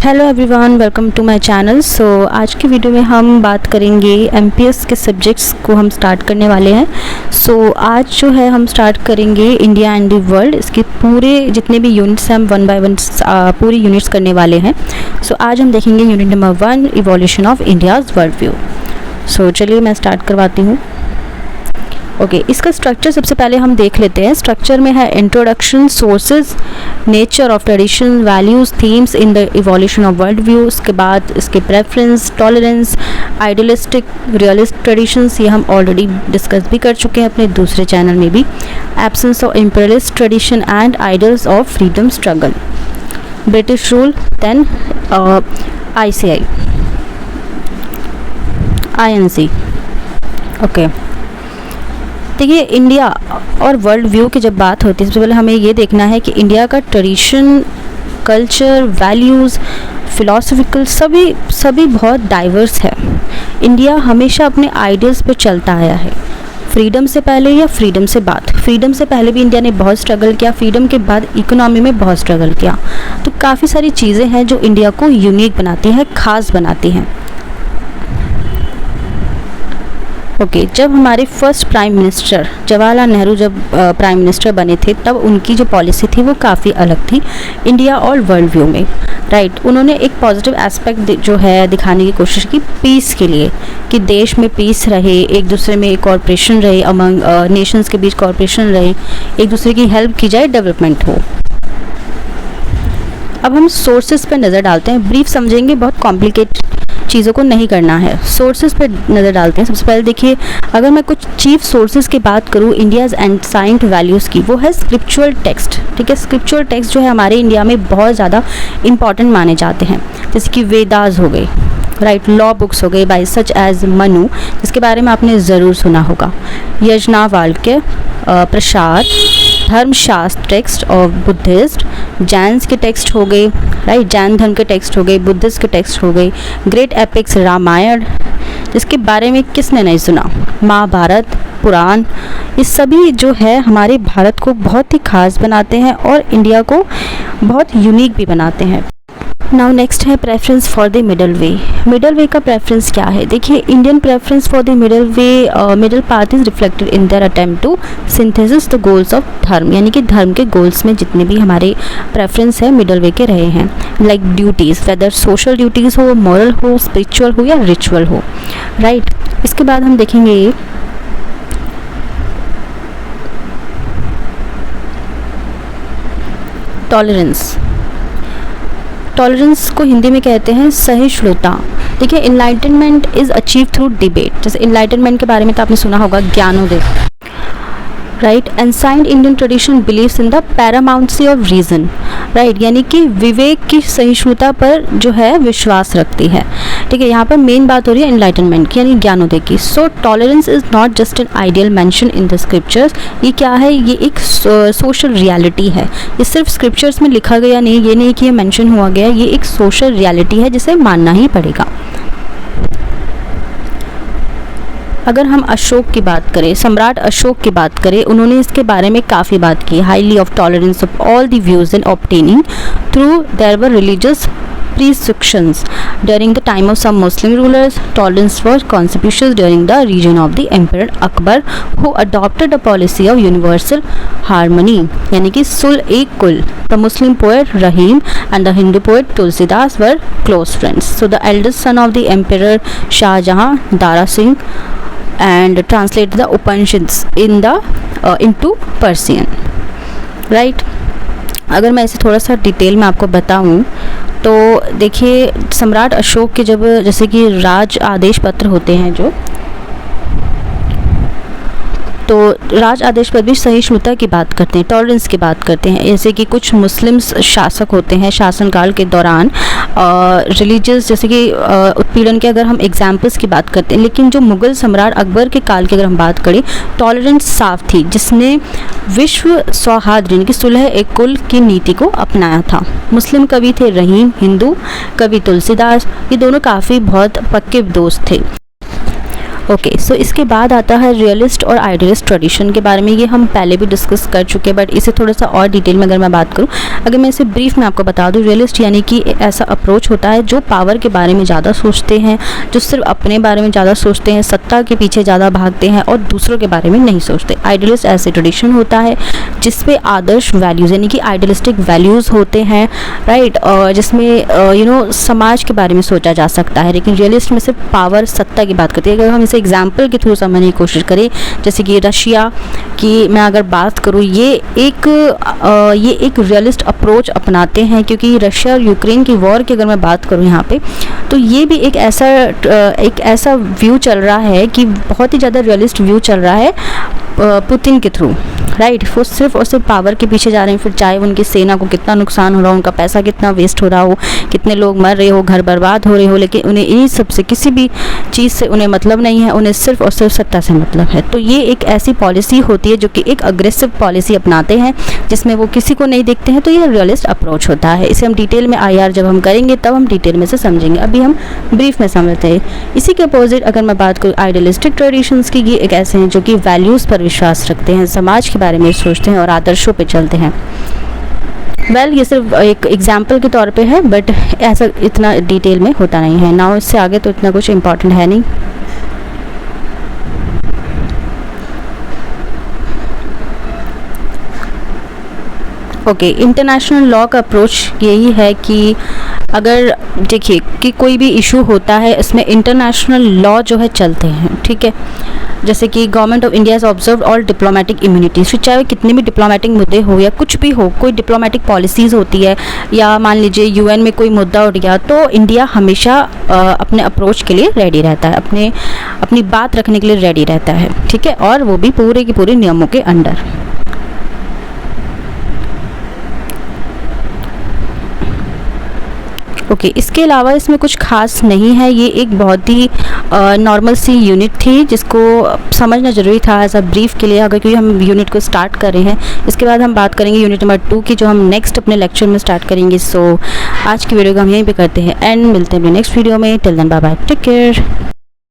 Hello everyone, welcome to my channel. So आज की video में हम बात करेंगे एमपीएस के सब्जेक्ट्स को हम स्टार्ट करने वाले हैं। सो आज जो है हम स्टार्ट करेंगे इंडिया एंड द वर्ल्ड। इसके पूरे जितने भी यूनिट्स हैं हम वन बाय वन पूरी यूनिट्स करने वाले हैं। सो आज हम देखेंगे unit number 1, evolution of India's world view. So चलिए मैं स्टार्ट करवाती हूँ। ओके, इसका स्ट्रक्चर सबसे पहले हम देख लेते हैं। स्ट्रक्चर में है introduction, sources, nature of tradition, values, themes in the evolution of world view. उसके बाद इसके preference, tolerance, idealistic, realist traditions, ये हम ऑलरेडी डिस्कस भी कर चुके हैं अपने दूसरे चैनल में भी। Absence of imperialist tradition and ideals of freedom struggle, British rule, then ICI, INC। Okay, देखिए इंडिया और वर्ल्ड व्यू की जब बात होती है सबसे पहले हमें ये देखना है कि इंडिया का ट्रेडिशन, कल्चर, वैल्यूज़, फिलॉसफिकल सभी बहुत डाइवर्स है। इंडिया हमेशा अपने आइडियल्स पे चलता आया है, फ्रीडम से पहले या फ्रीडम से बाद। फ्रीडम से पहले भी इंडिया ने बहुत स्ट्रगल किया, फ्रीडम के बाद इकोनॉमी में बहुत स्ट्रगल किया। तो काफ़ी सारी चीज़ें हैं जो इंडिया को यूनिक बनाती हैं, ख़ास बनाती हैं। ओके, जब हमारे first prime minister Jawaharlal Nehru जब प्राइम मिनिस्टर बने थे तब उनकी जो पॉलिसी थी वो काफ़ी अलग थी इंडिया और वर्ल्ड व्यू में। राइट, उन्होंने एक पॉजिटिव एस्पेक्ट जो है दिखाने की कोशिश की पीस के लिए, कि देश में पीस रहे, एक दूसरे में कॉर्पोरेशन रहे, अमंग नेशंस के बीच कॉर्पोरेशन रहे, एक दूसरे की हेल्प की जाए, डेवलपमेंट हो। अब हम सोर्सेज पे नज़र डालते हैं, ब्रीफ समझेंगे, बहुत कॉम्प्लिकेट चीज़ों को नहीं करना है। सोर्सेज पे नज़र डालते हैं। सबसे पहले देखिए, अगर मैं कुछ चीफ सोर्सेज की बात करूँ इंडियाज़ एंसाइंट वैल्यूज़ की, वो है स्क्रिप्चुअल टेक्स्ट। ठीक है, स्क्रिप्चुअल टेक्स्ट जो है हमारे इंडिया में बहुत ज़्यादा इंपॉर्टेंट माने जाते हैं, जैसे कि वेदास हो गए, राइट, लॉ बुक्स हो गए बाय सच एज मनु, जिसके बारे में आपने ज़रूर सुना होगा, यज्ञवल्क्य, प्रसाद, धर्मशास्त्र टेक्स्ट और बुद्धिस्ट, जैन्स के टेक्स्ट हो गए, राइट, जैन धर्म के टेक्स्ट हो गए, बुद्धिस्ट के टेक्स्ट हो गए, ग्रेट एपिक्स रामायण, जिसके बारे में किसने नहीं सुना, महाभारत, पुराण, ये सभी जो है हमारे भारत को बहुत ही खास बनाते हैं और इंडिया को बहुत यूनिक भी बनाते हैं। नाउ नेक्स्ट है preference for the middle way. Middle way का प्रेफरेंस क्या है? देखिए, Indian preference for the middle way, middle path is reflected in their attempt to synthesis the goals of dharma, यानी कि धर्म के गोल्स में जितने भी हमारे प्रेफरेंस है मिडल वे के रहे हैं। Like duties, whether social duties हो, मॉरल हो, स्पिरिचुअल हो या रिचुअल हो, राइट। इसके बाद हम देखेंगे टॉलरेंस। टॉलरेंस को हिंदी में कहते हैं सहिष्णुता। देखिए, enlightenment is achieve through debate. जैसे इनलाइटनमेंट के बारे में तो आपने सुना होगा, ज्ञानोदय, right. Ancient Indian tradition believes in the paramountcy of reason, right, यानी कि विवेक की सहिष्णुता पर जो है विश्वास रखती है। ठीक है, यहाँ पर मेन बात हो रही है इनलाइटनमेंट की, यानी ज्ञानोदय की। So tolerance is not just an ideal mention in the scriptures. ये क्या है? ये एक सोशल रियलिटी है। ये सिर्फ स्क्रिप्चर्स में लिखा गया नहीं, ये नहीं कि ये मेंशन हुआ गया, ये एक सोशल रियलिटी है जिसे मानना ही पड़ेगा। अगर हम अशोक की बात करें, सम्राट अशोक की बात करें, उन्होंने इसके बारे में काफ़ी बात की। Highly of tolerance of all the views in obtaining through their were religious prescriptions during the time of some Muslim rulers. Tolerance was conspicuous during the reign of the Emperor Akbar, who adopted a policy of universal harmony, यानी कि सुल एक कुल। The Muslim poet Rahim and the Hindu poet Tulsidas were close friends. So the eldest son of the Emperor Shah Jahan, Dara Singh, and translated the Upanishads into Persian, right? अगर मैं इसे थोड़ा सा डिटेल में आपको बताऊं तो देखिए, सम्राट अशोक के जब जैसे कि राज आदेश पत्र होते हैं तो राज आदेश पर भी सहिष्णुता की बात करते हैं, टॉलरेंस की बात करते हैं। जैसे कि कुछ मुस्लिम शासक होते हैं शासनकाल के दौरान रिलीजियस, जैसे कि उत्पीड़न के अगर हम एग्जाम्पल्स की बात करते हैं, लेकिन जो मुग़ल सम्राट अकबर के काल की अगर हम बात करें, टॉलरेंस साफ थी, जिसने विश्व सौहार्द यानी कि सुलह एक कुल की नीति को अपनाया था। मुस्लिम कवि थे रहीम, हिंदू कवि तुलसीदास, ये दोनों काफ़ी बहुत पक्के दोस्त थे। ओके, सो इसके बाद आता है रियलिस्ट और आइडियलिस्ट ट्रेडिशन के बारे में। ये हम पहले भी डिस्कस कर चुके हैं, बट इसे थोड़ा सा और डिटेल में अगर मैं बात करूँ, अगर मैं इसे ब्रीफ में आपको बता दूँ, रियलिस्ट यानी कि ऐसा अप्रोच होता है जो पावर के बारे में ज़्यादा सोचते हैं, जो सिर्फ अपने बारे में ज़्यादा सोचते हैं, सत्ता के पीछे ज़्यादा भागते हैं और दूसरों के बारे में नहीं सोचते। आइडियलिस्ट ऐसे ट्रेडिशन होता है जिसपे आदर्श वैल्यूज़ यानी कि आइडियलिस्टिक वैल्यूज़ होते हैं, राइट, और जिसमें समाज के बारे में सोचा जा सकता है। लेकिन रियलिस्ट में सिर्फ पावर, सत्ता की बात करती है। अगर हम इसे एग्जाम्पल के थ्रू समझने की कोशिश करें, जैसे कि रशिया की मैं अगर बात करूँ, ये एक रियलिस्ट अप्रोच अपनाते हैं, क्योंकि रशिया और यूक्रेन की वॉर की अगर मैं बात करूँ यहाँ पे, तो ये भी एक ऐसा व्यू चल रहा है कि बहुत ही ज़्यादा रियलिस्ट व्यू चल रहा है पुतिन के थ्रू, राइट। वो सिर्फ और सिर्फ पावर के पीछे जा रहे हैं, फिर चाहे उनकी सेना को कितना नुकसान हो रहा हो, उनका पैसा कितना वेस्ट हो रहा हो, कितने लोग मर रहे हो, घर बर्बाद हो रहे हो, लेकिन उन्हें इन सब से किसी भी चीज़ से उन्हें मतलब नहीं है, उन्हें सिर्फ और सिर्फ सत्ता से मतलब है। तो ये एक ऐसी पॉलिसी होती है जो कि एक अग्रेसिव पॉलिसी अपनाते हैं, जिसमें वो किसी को नहीं देखते हैं। तो ये रियलिस्ट अप्रोच होता है। इसे हम डिटेल में IR जब हम करेंगे तब हम डिटेल में से समझेंगे, अभी हम ब्रीफ में समझते हैं। इसी के अपोजिट अगर मैं बात करूँ आइडियलिस्टिक ट्रेडिशंस की, ये एक ऐसे हैं जो कि वैल्यूज़ पर विश्वास रखते हैं, समाज के बारे में सोचते हैं और आदर्शों पे चलते हैं। ये सिर्फ एक एग्जाम्पल के तौर पे है, बट ऐसा इतना डिटेल में होता नहीं है ना, इससे आगे तो इतना कुछ इम्पोर्टेंट है नहीं। ओके, इंटरनेशनल लॉ का अप्रोच यही है कि अगर देखिए कि कोई भी इशू होता है, इसमें इंटरनेशनल लॉ जो है चलते हैं, ठीक है। जैसे कि government of India has observed all diplomatic immunities, चाहे कितने भी डिप्लोमेटिक मुद्दे हो या कुछ भी हो, कोई डिप्लोमेटिक पॉलिसीज़ होती है, या मान लीजिए UN में कोई मुद्दा उठ गया, तो इंडिया हमेशा अपने अप्रोच के लिए रेडी रहता है, अपनी बात रखने के लिए रेडी रहता है, ठीक है, और वो भी पूरे के पूरे नियमों के अंडर। ओके, इसके अलावा इसमें कुछ खास नहीं है। ये एक बहुत ही नॉर्मल सी यूनिट थी जिसको समझना ज़रूरी था एज अ ब्रीफ के लिए, अगर क्योंकि हम यूनिट को स्टार्ट कर रहे हैं। इसके बाद हम बात करेंगे यूनिट नंबर 2 की, जो हम नेक्स्ट अपने लेक्चर में स्टार्ट करेंगे। सो आज की वीडियो को हम यहीं पे करते हैं एंड मिलते हैं अपने नेक्स्ट वीडियो में। Till then bye bye, take care.